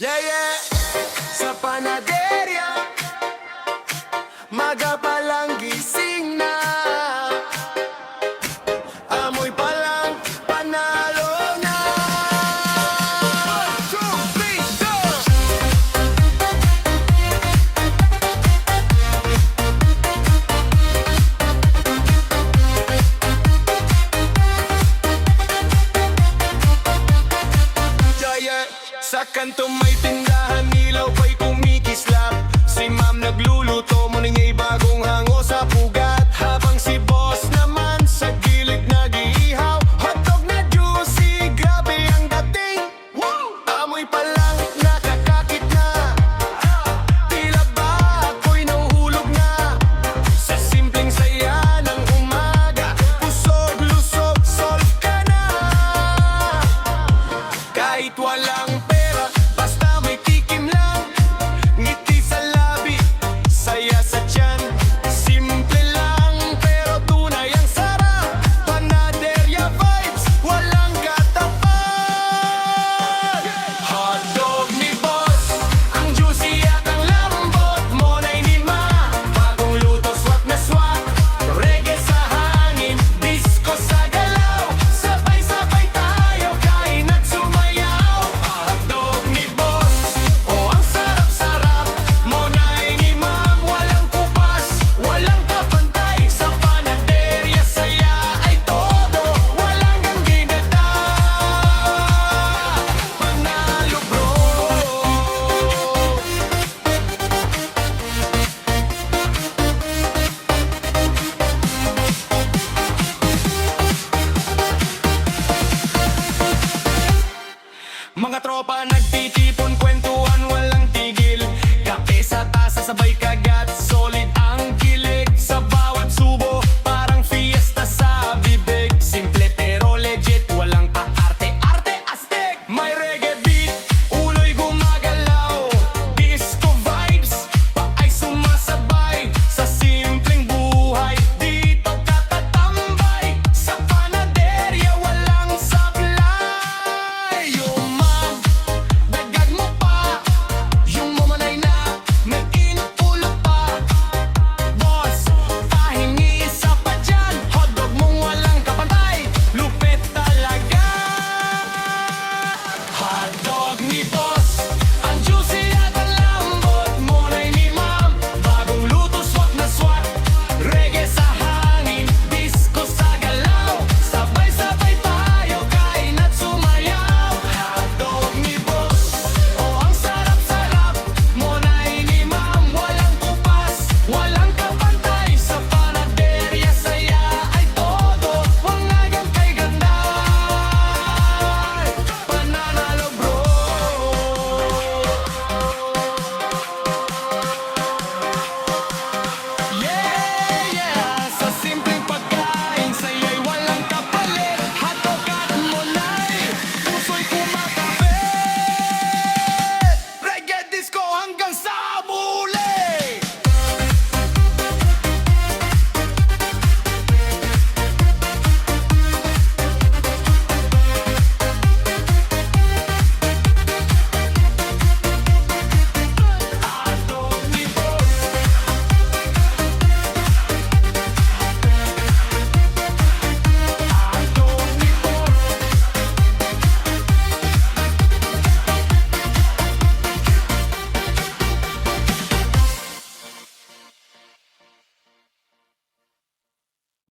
Yeah, yeah. Sa panaderya, maga pa lang gising na. Amoy pa lang, panalo na. 1, 2, 3, go! Yeah, yeah. Sa kanto may tindahan, ilaw pa'y kumikislap. Si ma'am nagluluto, muning ay bagong hango sa pugat. Habang si boss naman sa gilid nag-iihaw. Hotdog na juicy, grabe ang dating. Amoy pa lang, nakakakit na. Tila ba ako'y nahuhulog na. Sa simpleng saya ng umaga, pusog, lusog, solve ka na. Kahit walang pera, basta may tikim lang. Ngiti sa labi, saya sa tiyan. Simple lang, pero tunay ang sarap. Panaderya vibes, walang katapat. Hotdog ni boss, ang juicy at ang lambot. Monay ni ma, bagong luto, swak na swak. Reggae sa hangin, disco sa galaw. Sabay-sabay tayo, kain at sumayaw. Hotdog ni boss, oh ang sarap-sarap. Monay ni ma'am, walang kupas, walang kapantay. Sa panaderya, saya ay todo, walang ganggigata. Panalo bro. Mga tropa nagtitipon, kwentuhan, walang tigil. Kape sa tasa, sabay kagat, solo